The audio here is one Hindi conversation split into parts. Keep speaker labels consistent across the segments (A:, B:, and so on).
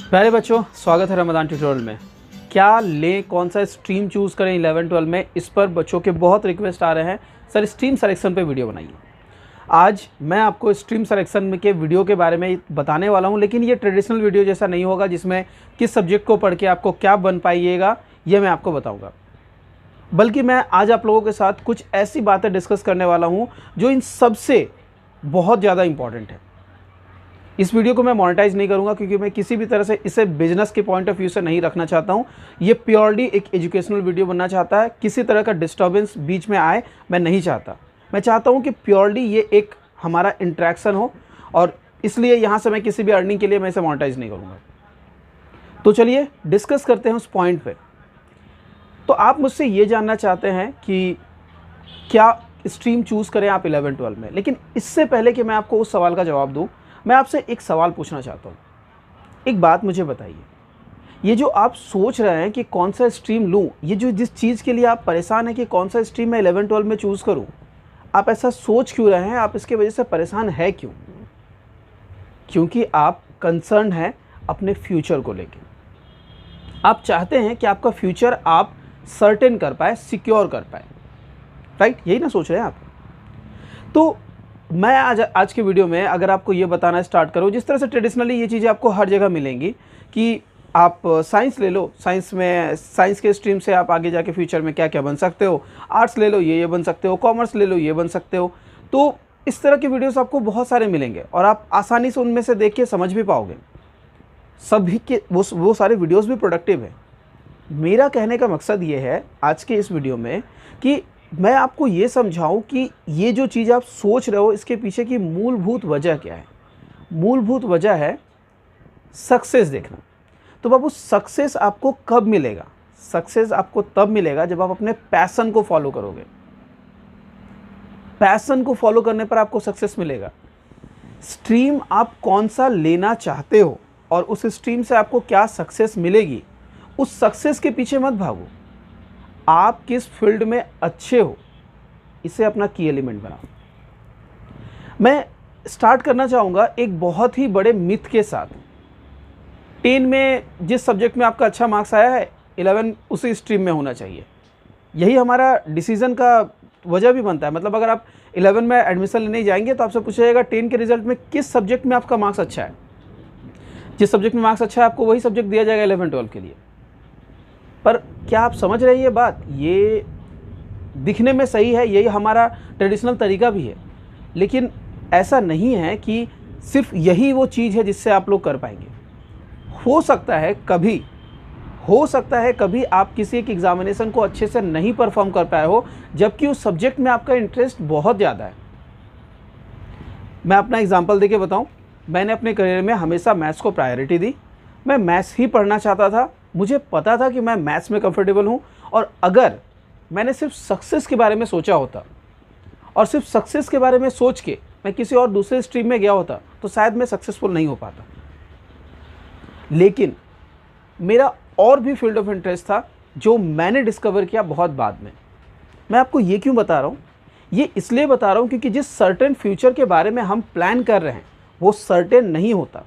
A: प्यारे बच्चों, स्वागत है रमज़ान ट्यूटोरियल में। क्या लें, कौन सा स्ट्रीम चूज़ करें 11-12 में, इस पर बच्चों के बहुत रिक्वेस्ट आ रहे हैं सर स्ट्रीम सिलेक्शन पे वीडियो बनाइए। आज मैं आपको स्ट्रीम सिलेक्शन के वीडियो के बारे में बताने वाला हूं, लेकिन ये ट्रेडिशनल वीडियो जैसा नहीं होगा जिसमें किस सब्जेक्ट को पढ़ के आपको क्या बन पाइएगा ये मैं आपको बताऊँगा, बल्कि मैं आज आप लोगों के साथ कुछ ऐसी बातें डिस्कस करने वाला हूँ जो इन सबसे बहुत ज़्यादा इंपॉर्टेंट है। इस वीडियो को मैं मोनेटाइज नहीं करूंगा क्योंकि मैं किसी भी तरह से इसे बिजनेस के पॉइंट ऑफ व्यू से नहीं रखना चाहता हूं। ये प्योरली एक एजुकेशनल वीडियो बनना चाहता है। किसी तरह का डिस्टर्बेंस बीच में आए मैं नहीं चाहता। मैं चाहता हूं कि प्योरली ये एक हमारा इंटरेक्शन हो, और इसलिए यहाँ से मैं किसी भी अर्निंग के लिए मैं इसे मोनेटाइज नहीं करूँगा। तो चलिए डिस्कस करते हैं उस पॉइंट पर। तो आप मुझसे ये जानना चाहते हैं कि क्या स्ट्रीम चूज़ करें आप 11-12 में, लेकिन इससे पहले कि मैं आपको उस सवाल का जवाब दूँ, मैं आपसे एक सवाल पूछना चाहता हूँ। एक बात मुझे बताइए, ये जो आप सोच रहे हैं कि कौन सा स्ट्रीम लूँ, ये जो जिस चीज़ के लिए आप परेशान हैं कि कौन सा स्ट्रीम मैं 11-12 में चूज़ करूँ, आप ऐसा सोच क्यों रहे हैं, आप इसके वजह से परेशान है क्यों? क्योंकि आप कंसर्न हैं अपने फ्यूचर को लेके। आप चाहते हैं कि आपका फ्यूचर आप सर्टेन कर पाए, सिक्योर कर पाए, राइट? यही ना सोच रहे हैं आप? तो मैं आज के वीडियो में अगर आपको ये बताना स्टार्ट करूँ, जिस तरह से ट्रेडिशनली ये चीज़ें आपको हर जगह मिलेंगी कि आप साइंस ले लो, साइंस के स्ट्रीम से आप आगे जाके फ्यूचर में क्या क्या बन सकते हो, आर्ट्स ले लो ये बन सकते हो, कॉमर्स ले लो ये बन सकते हो। तो इस तरह के वीडियोस आपको बहुत सारे मिलेंगे और आप आसानी से उनमें से देख के समझ भी पाओगे। सभी के वो सारे वीडियोज़ भी प्रोडक्टिव है। मेरा कहने का मकसद ये है आज के इस वीडियो में कि मैं आपको ये समझाऊं कि ये जो चीज़ आप सोच रहे हो इसके पीछे की मूलभूत वजह क्या है। मूलभूत वजह है सक्सेस देखना। तो बाबू, सक्सेस आपको कब मिलेगा? सक्सेस आपको तब मिलेगा जब आप अपने पैशन को फॉलो करोगे। पैशन को फॉलो करने पर आपको सक्सेस मिलेगा। स्ट्रीम आप कौन सा लेना चाहते हो और उस स्ट्रीम से आपको क्या सक्सेस मिलेगी, उस सक्सेस के पीछे मत भागो। आप किस फील्ड में अच्छे हो, इसे अपना की एलिमेंट बनाओ। मैं स्टार्ट करना चाहूँगा एक बहुत ही बड़े मिथ के साथ। 10 में जिस सब्जेक्ट में आपका अच्छा मार्क्स आया है, 11 उसी स्ट्रीम में होना चाहिए। यही हमारा डिसीज़न का वजह भी बनता है। मतलब अगर आप 11 में एडमिशन लेने जाएंगे तो आपसे पूछा जाएगा 10 के रिजल्ट में किस सब्जेक्ट में आपका मार्क्स अच्छा है। जिस सब्जेक्ट में मार्क्स अच्छा है आपको वही सब्जेक्ट दिया जाएगा 11-12 के लिए। पर क्या आप समझ रहे हैं ये बात? ये दिखने में सही है, यही हमारा ट्रेडिशनल तरीका भी है, लेकिन ऐसा नहीं है कि सिर्फ यही वो चीज़ है जिससे आप लोग कर पाएंगे। हो सकता है कभी आप किसी एक एग्जामिनेशन को अच्छे से नहीं परफॉर्म कर पाए हो, जबकि उस सब्जेक्ट में आपका इंटरेस्ट बहुत ज़्यादा है। मैं अपना एग्जाम्पल देके बताऊँ। मैंने अपने करियर में हमेशा मैथ्स को प्रायोरिटी दी। मैं मैथ्स ही पढ़ना चाहता था। मुझे पता था कि मैं मैथ्स में कंफर्टेबल हूँ, और अगर मैंने सिर्फ सक्सेस के बारे में सोचा होता और सिर्फ सक्सेस के बारे में सोच के मैं किसी और दूसरे स्ट्रीम में गया होता तो शायद मैं सक्सेसफुल नहीं हो पाता। लेकिन मेरा और भी फील्ड ऑफ इंटरेस्ट था जो मैंने डिस्कवर किया बहुत बाद में। मैं आपको ये क्यों बता रहा हूँ? ये इसलिए बता रहा हूँ क्योंकि जिस सर्टेन फ्यूचर के बारे में हम प्लान कर रहे हैं वो सर्टेन नहीं होता।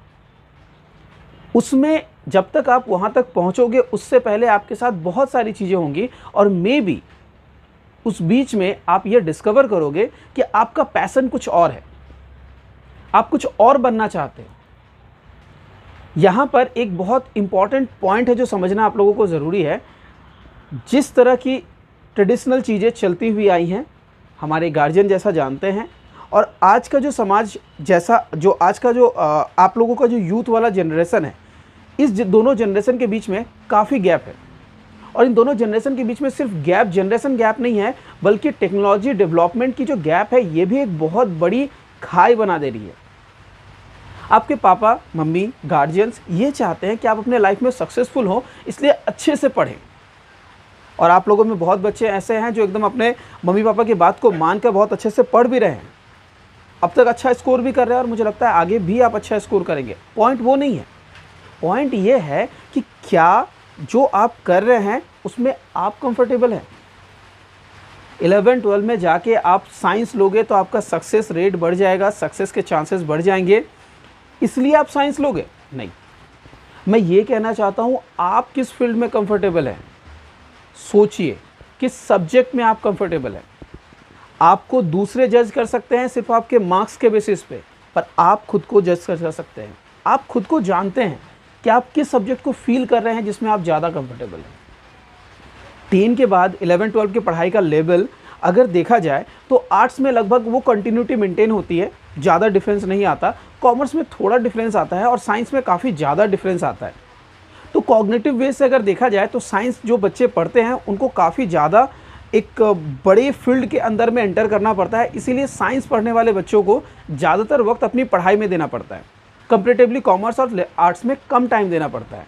A: उसमें जब तक आप वहाँ तक पहुँचोगे उससे पहले आपके साथ बहुत सारी चीज़ें होंगी, और मे बी उस बीच में आप ये डिस्कवर करोगे कि आपका पैशन कुछ और है, आप कुछ और बनना चाहते हो। यहाँ पर एक बहुत इम्पॉर्टेंट पॉइंट है जो समझना आप लोगों को ज़रूरी है। जिस तरह की ट्रेडिशनल चीज़ें चलती हुई आई हैं, हमारे गार्जियन जैसा जानते हैं, और आज का जो समाज जैसा, जो आज का जो आप लोगों का जो यूथ वाला जनरेशन है, इस दोनों जनरेशन के बीच में काफ़ी गैप है। और इन दोनों जनरेशन के बीच में सिर्फ गैप, जनरेशन गैप नहीं है, बल्कि टेक्नोलॉजी डेवलपमेंट की जो गैप है ये भी एक बहुत बड़ी खाई बना दे रही है। आपके पापा मम्मी गार्जियंस ये चाहते हैं कि आप अपने लाइफ में सक्सेसफुल हो, इसलिए अच्छे से पढ़ें। और आप लोगों में बहुत बच्चे ऐसे हैं जो एकदम अपने मम्मी पापा की बात को मानकर बहुत अच्छे से पढ़ भी रहे हैं, अब तक अच्छा स्कोर भी कर रहे हैं, और मुझे लगता है आगे भी आप अच्छा स्कोर करेंगे। पॉइंट वो नहीं है। पॉइंट ये है कि क्या जो आप कर रहे हैं उसमें आप कंफर्टेबल हैं। 11-12 में जाके आप साइंस लोगे तो आपका सक्सेस रेट बढ़ जाएगा, सक्सेस के चांसेस बढ़ जाएंगे, इसलिए आप साइंस लोगे? नहीं। मैं ये कहना चाहता हूँ, आप किस फील्ड में कंफर्टेबल हैं, सोचिए किस सब्जेक्ट में आप कंफर्टेबल हैं। आपको दूसरे जज कर सकते हैं सिर्फ आपके मार्क्स के बेसिस पे, पर आप खुद को जज कर सकते हैं। आप खुद को जानते हैं कि आप किस सब्जेक्ट को फील कर रहे हैं जिसमें आप ज़्यादा कंफर्टेबल हैं। 10 के बाद 11-12 की पढ़ाई का लेवल अगर देखा जाए तो आर्ट्स में लगभग वो कंटिन्यूटी मेंटेन होती है, ज़्यादा डिफरेंस नहीं आता। कॉमर्स में थोड़ा डिफरेंस आता है और साइंस में काफ़ी ज़्यादा डिफरेंस आता है। तो कॉग्निटिव वे से अगर देखा जाए तो साइंस जो बच्चे पढ़ते हैं उनको काफ़ी ज़्यादा एक बड़े फील्ड के अंदर में एंटर करना पड़ता है, इसीलिए साइंस पढ़ने वाले बच्चों को ज़्यादातर वक्त अपनी पढ़ाई में देना पड़ता है। कंपैरेटिवली कॉमर्स और आर्ट्स में कम टाइम देना पड़ता है।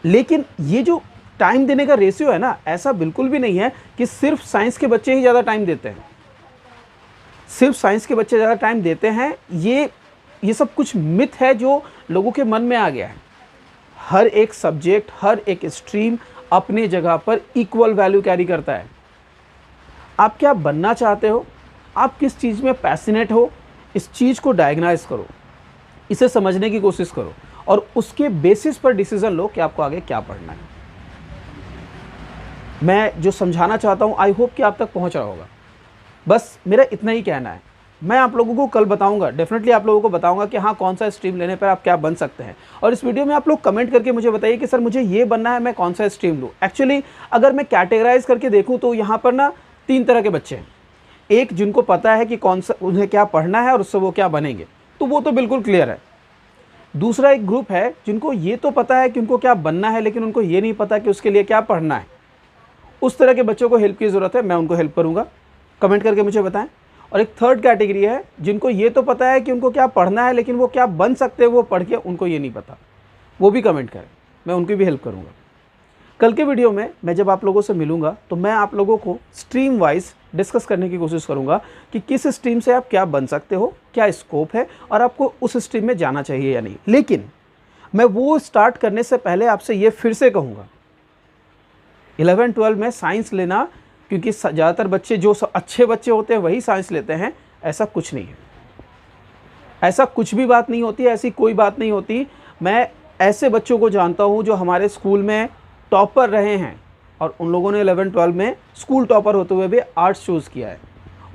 A: लेकिन ये जो टाइम देने का रेशियो है ना, ऐसा बिल्कुल भी नहीं है कि सिर्फ साइंस के बच्चे ही ज़्यादा टाइम देते हैं, सिर्फ साइंस के बच्चे ज़्यादा टाइम देते हैं। ये सब कुछ मिथ है जो लोगों के मन में आ गया है। हर एक सब्जेक्ट, हर एक स्ट्रीम अपने जगह पर इक्वल वैल्यू कैरी करता है। आप क्या बनना चाहते हो, आप किस चीज़ में पैशनेट हो, इस चीज़ को डायग्नाइज करो, इसे समझने की कोशिश करो और उसके बेसिस पर डिसीजन लो कि आपको आगे क्या पढ़ना है। मैं जो समझाना चाहता हूँ, आई होप कि आप तक पहुँच रहा होगा। बस मेरा इतना ही कहना है। मैं आप लोगों को कल बताऊंगा, डेफिनेटली आप लोगों को बताऊंगा कि हाँ कौन सा स्ट्रीम लेने पर आप क्या बन सकते हैं। और इस वीडियो में आप लोग कमेंट करके मुझे बताइए कि सर मुझे ये बनना है, मैं कौन सा स्ट्रीम लूँ। एक्चुअली अगर मैं कैटेगराइज करके देखूँ तो यहाँ पर ना 3 तरह के बच्चे हैं। एक जिनको पता है कि कौन सा उन्हें क्या पढ़ना है और उससे वो क्या बनेंगे, तो वो तो बिल्कुल क्लियर है। दूसरा एक ग्रुप है जिनको ये तो पता है कि उनको क्या बनना है, लेकिन उनको ये नहीं पता कि उसके लिए क्या पढ़ना है। उस तरह के बच्चों को हेल्प की ज़रूरत है, मैं उनको हेल्प करूँगा, कमेंट करके मुझे बताएं। और एक थर्ड कैटेगरी है जिनको ये तो पता है कि उनको क्या पढ़ना है, लेकिन वो क्या बन सकते हैं वो पढ़ के उनको ये नहीं पता, वो भी कमेंट करें, मैं उनकी भी हेल्प करूँगा। कल के वीडियो में मैं जब आप लोगों से मिलूँगा तो मैं आप लोगों को स्ट्रीम वाइज डिस्कस करने की कोशिश करूँगा कि किस स्ट्रीम से आप क्या बन सकते हो, क्या स्कोप है और आपको उस स्ट्रीम में जाना चाहिए या नहीं। लेकिन मैं वो स्टार्ट करने से पहले आपसे ये फिर से कहूँगा, 11-12 में साइंस लेना, क्योंकि ज़्यादातर बच्चे जो अच्छे बच्चे होते हैं वही साइंस लेते हैं, ऐसा कुछ नहीं है। ऐसा कुछ भी बात नहीं होती, ऐसी कोई बात नहीं होती। मैं ऐसे बच्चों को जानता हूँ जो हमारे स्कूल में टॉपर रहे हैं और उन लोगों ने 11-12 में स्कूल टॉपर होते हुए भी आर्ट्स चूज़ किया है,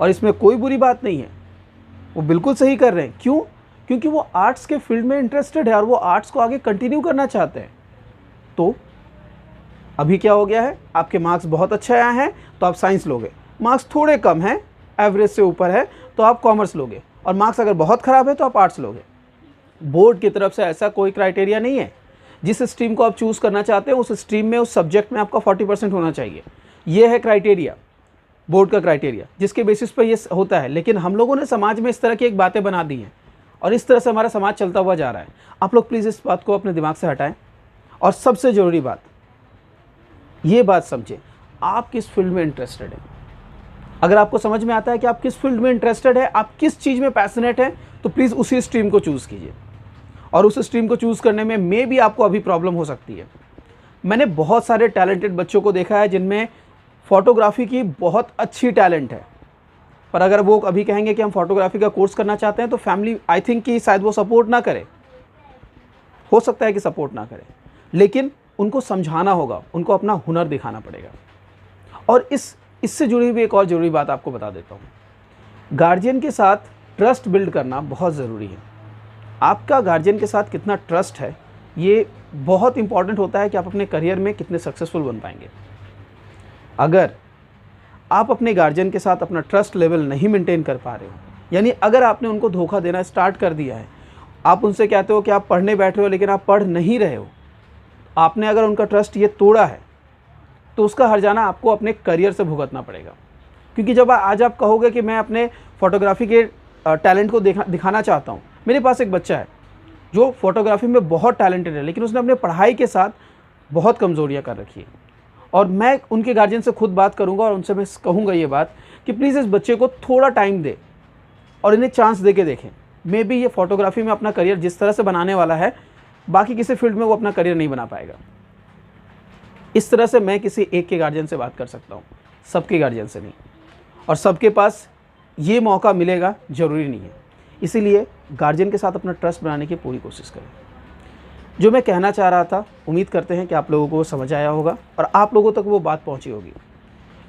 A: और इसमें कोई बुरी बात नहीं है, वो बिल्कुल सही कर रहे हैं। क्यों? क्योंकि वो आर्ट्स के फील्ड में इंटरेस्टेड है और वो आर्ट्स को आगे कंटिन्यू करना चाहते हैं। तो अभी क्या हो गया है, आपके मार्क्स बहुत अच्छे आए हैं तो आप साइंस लोगे, मार्क्स थोड़े कम हैं, एवरेज से ऊपर है तो आप कॉमर्स लोगे, और मार्क्स अगर बहुत ख़राब है तो आप आर्ट्स लोगे। बोर्ड की तरफ से ऐसा कोई क्राइटेरिया नहीं है। जिस स्ट्रीम को आप चूज़ करना चाहते हैं उस स्ट्रीम में, उस सब्जेक्ट में आपका 40% होना चाहिए। ये है क्राइटेरिया, बोर्ड का क्राइटेरिया, जिसके बेसिस पर ये होता है। लेकिन हम लोगों ने समाज में इस तरह की एक बातें बना दी हैं और इस तरह से हमारा समाज चलता हुआ जा रहा है। आप लोग प्लीज़ इस बात को अपने दिमाग से हटाएं। और सबसे ज़रूरी बात, ये बात समझें, आप किस फील्ड में इंटरेस्टेड हैं। अगर आपको समझ में आता है कि आप किस फील्ड में इंटरेस्टेड है, आप किस चीज़ में पैशनेट हैं, तो प्लीज़ उसी स्ट्रीम को चूज़ कीजिए। और उस स्ट्रीम को चूज़ करने में मे भी आपको अभी प्रॉब्लम हो सकती है। मैंने बहुत सारे टैलेंटेड बच्चों को देखा है जिनमें फ़ोटोग्राफी की बहुत अच्छी टैलेंट है, पर अगर वो अभी कहेंगे कि हम फोटोग्राफी का कोर्स करना चाहते हैं तो फैमिली आई थिंक कि शायद वो सपोर्ट ना करे, हो सकता है कि सपोर्ट ना करे, लेकिन उनको समझाना होगा, उनको अपना हुनर दिखाना पड़ेगा। और इससे जुड़ी हुई एक और ज़रूरी बात आपको बता देता हूँ, गार्जियन के साथ ट्रस्ट बिल्ड करना बहुत ज़रूरी है। आपका गार्जियन के साथ कितना ट्रस्ट है, ये बहुत इंपॉर्टेंट होता है कि आप अपने करियर में कितने सक्सेसफुल बन पाएंगे। अगर आप अपने गार्जियन के साथ अपना ट्रस्ट लेवल नहीं मेंटेन कर पा रहे हो, यानी अगर आपने उनको धोखा देना स्टार्ट कर दिया है, आप उनसे कहते हो कि आप पढ़ने बैठ रहे हो लेकिन आप पढ़ नहीं रहे हो, आपने अगर उनका ट्रस्ट ये तोड़ा है, तो उसका हर्जाना आपको अपने करियर से भुगतना पड़ेगा। क्योंकि जब आज आप कहोगे कि मैं अपने फोटोग्राफी के टैलेंट को दिखाना चाहता हूँ। मेरे पास एक बच्चा है जो फोटोग्राफी में बहुत टैलेंटेड है, लेकिन उसने अपने पढ़ाई के साथ बहुत कमज़ोरियाँ कर रखी है, और मैं उनके गार्जियन से खुद बात करूँगा और उनसे मैं कहूँगा ये बात कि प्लीज़ इस बच्चे को थोड़ा टाइम दे और इन्हें चांस दे के देखें। मे बी ये फोटोग्राफी में अपना करियर जिस तरह से बनाने वाला है, बाकी किसी फील्ड में वो अपना करियर नहीं बना पाएगा। इस तरह से मैं किसी एक के गार्जियन से बात कर सकता हूँ, सबके गार्जियन से नहीं, और सबके पास ये मौका मिलेगा ज़रूरी नहीं है। इसीलिए गार्जियन के साथ अपना ट्रस्ट बनाने की पूरी कोशिश करें। जो मैं कहना चाह रहा था, उम्मीद करते हैं कि आप लोगों को वो समझ आया होगा और आप लोगों तक वो बात पहुंची होगी।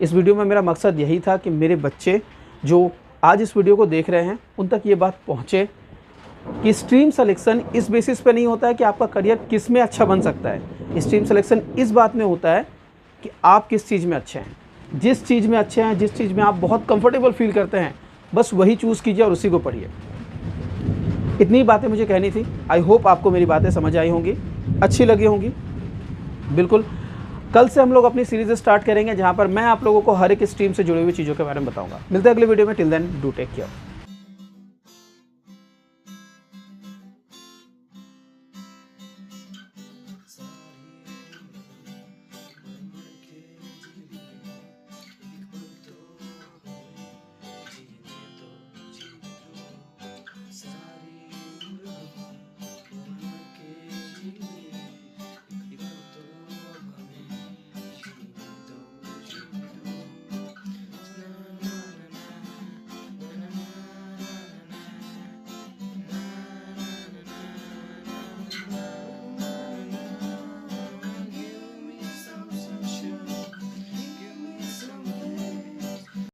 A: इस वीडियो में मेरा मकसद यही था कि मेरे बच्चे जो आज इस वीडियो को देख रहे हैं उन तक ये बात पहुंचे कि स्ट्रीम सिलेक्शन इस बेसिस पे नहीं होता है कि आपका करियर किस में अच्छा बन सकता है। स्ट्रीम सिलेक्शन इस बात में होता है कि आप किस चीज़ में अच्छे हैं। जिस चीज़ में अच्छे हैं, जिस चीज़ में आप बहुत कंफर्टेबल फील करते हैं, बस वही चूज़ कीजिए और उसी को पढ़िए। इतनी बातें मुझे कहनी थी। आई होप आपको मेरी बातें समझ आई होंगी, अच्छी लगी होंगी। बिल्कुल, कल से हम लोग अपनी सीरीज़ स्टार्ट करेंगे जहाँ पर मैं आप लोगों को हर एक स्ट्रीम से जुड़ी हुई चीज़ों के बारे में बताऊँगा। मिलते हैं अगले वीडियो में। Till then do take care.